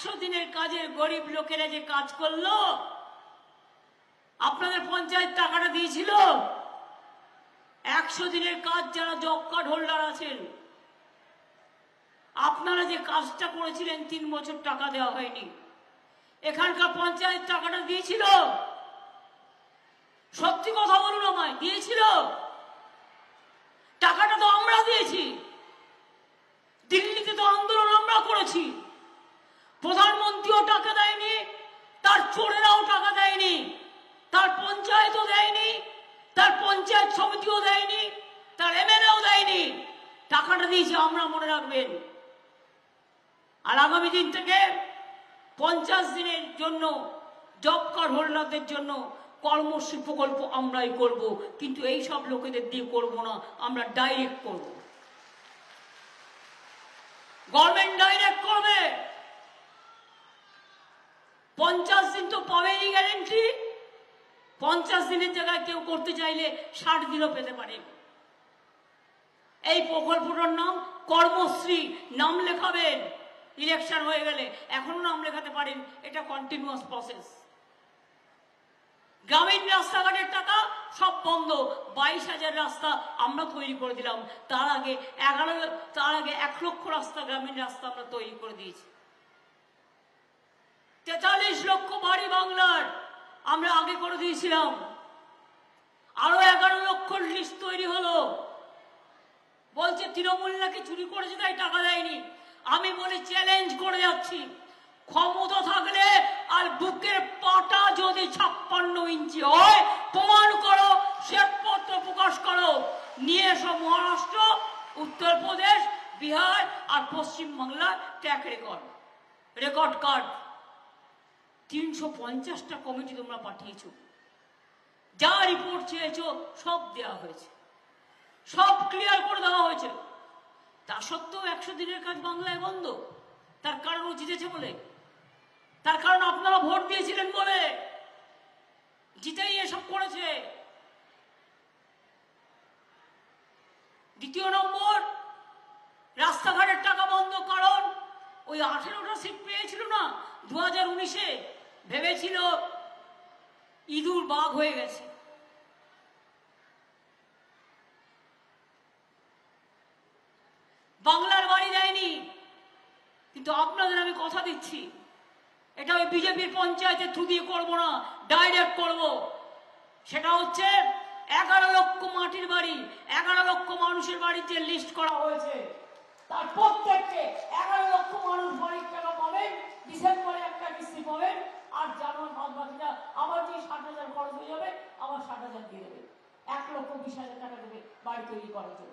100 দিনের কাজের গরিব লোকেরা যে কাজ করলো, আপনাদের পঞ্চায়েত টাকাটা দিয়েছিল। 100 দিনের কাজ যারা জব কার্ড হোল্ডার আছেন, আপনারা যে কাজটা করেছিলেন 3 বছর টাকা দেওয়া হয়নি। এখানকার পঞ্চায়েত টাকাটা দিয়েছিল? সত্যি কথা বলুন আমায়, দিয়েছিল? টাকাটা তো আমরা দিয়েছি। দিল্লিতে তো আন্দোলন আমরা করেছি, প্রধানমন্ত্রীও টাকা দেয়নি, তার চোরেরাও টাকা দেয়নি, তার পঞ্চায়েতও দেয়নি, তার পঞ্চায়েত সমিতিও দেয়নি, তার এমএলএও দেয়নি। টাকাটা দিয়েছি আমরা, মনে রাখবেন। আর আগামী দিন থেকে 50 দিনের জন্য জব কার্ড হোল্ডারদের জন্য কর্মশ্রী প্রকল্প আমরাই করব, কিন্তু এই সব লোকেদের দিয়ে করব না, আমরা ডাইরেক্ট করব। গভর্নমেন্ট ডাইরেক্ট করবে। 50 দিন তো পাবেনই গ্যারেন্টি। 50 দিনের জায়গায় কেউ করতে চাইলে 60 দিনও পেতে পারে। এই প্রকল্পটার নাম কর্মশ্রী। নাম লেখাবেন, ইলেকশন হয়ে গেলে এখনো নাম লেখাতে পারেন, এটা কন্টিনিউয়াস প্রসেস। গ্রামীণ রাস্তাঘাটের টাকা সব বন্ধ। 22,000 রাস্তা আমরা তৈরি করে দিলাম। তার আগে 1 লক্ষ রাস্তা, গ্রামীণ রাস্তা আমরা তৈরি করে দিয়েছি। 43 লক্ষ বাড়ি বাংলার আমরা আগে করে দিয়েছিলাম। আরো 11 লক্ষ লিস্ট তৈরি হলো। বলছে তৃণমূল নাকি চুরি করেছে তাই টাকা দেয়নি। আমি বলি, চ্যালেঞ্জ করে যাচ্ছি, ক্ষমতা থাকলে আর বুকের পাটা যদি 56 ইঞ্চি হয়, প্রমাণ করো, শ্বেতপত্র প্রকাশ করো, নিয়ে এসো মহারাষ্ট্র, উত্তরপ্রদেশ, বিহার আর পশ্চিমবাংলার ট্র্যাক রেকর্ড কার্ড। 350টা কমিটি তোমরা পাঠিয়েছো, যা রিপোর্ট চেয়েছো সব দেওয়া হয়েছে, সব ক্লিয়ার করে দেওয়া হয়েছে। তা সত্ত্বেও 100 দিনের কাজ বাংলায় বন্ধ। তার কারণ ও জিতেছে বলে, তার কারণ আপনারা ভোট দিয়েছিলেন বলে, জিতেই এসব করেছে। দ্বিতীয় নম্বর, রাস্তাঘাটের টাকা বন্ধ। কারণ ওই 18টা সিট পেয়েছিল না 2019-এ, ভেবেছিল ইঁদুর বাঘ হয়ে গেছে। বাংলার বাড়ি দেয়নি, কিন্তু আপনাদের আমি কথা দিচ্ছি, এটা ওই বিজেপির পঞ্চায়েতের থ্রু দিয়ে করবো না, ডাইরেক্ট করব। সেটা হচ্ছে 11 লক্ষ মাটির বাড়ি, 11 লক্ষ মানুষের বাড়িতে লিস্ট করা হয়েছে। তার প্রত্যেককে 11 লক্ষ মানুষ বাড়ির টাকা পাবেন। ডিসেম্বরে একটা কিস্তি পাবেন, আর জানুয়ারি বাদ বাকিটা আবার যে 60,000 খরচ হয়ে যাবে, আবার 60,000 দিয়ে দেবে। 1,20,000 টাকা দেবে বাড়ি তৈরি করার জন্য।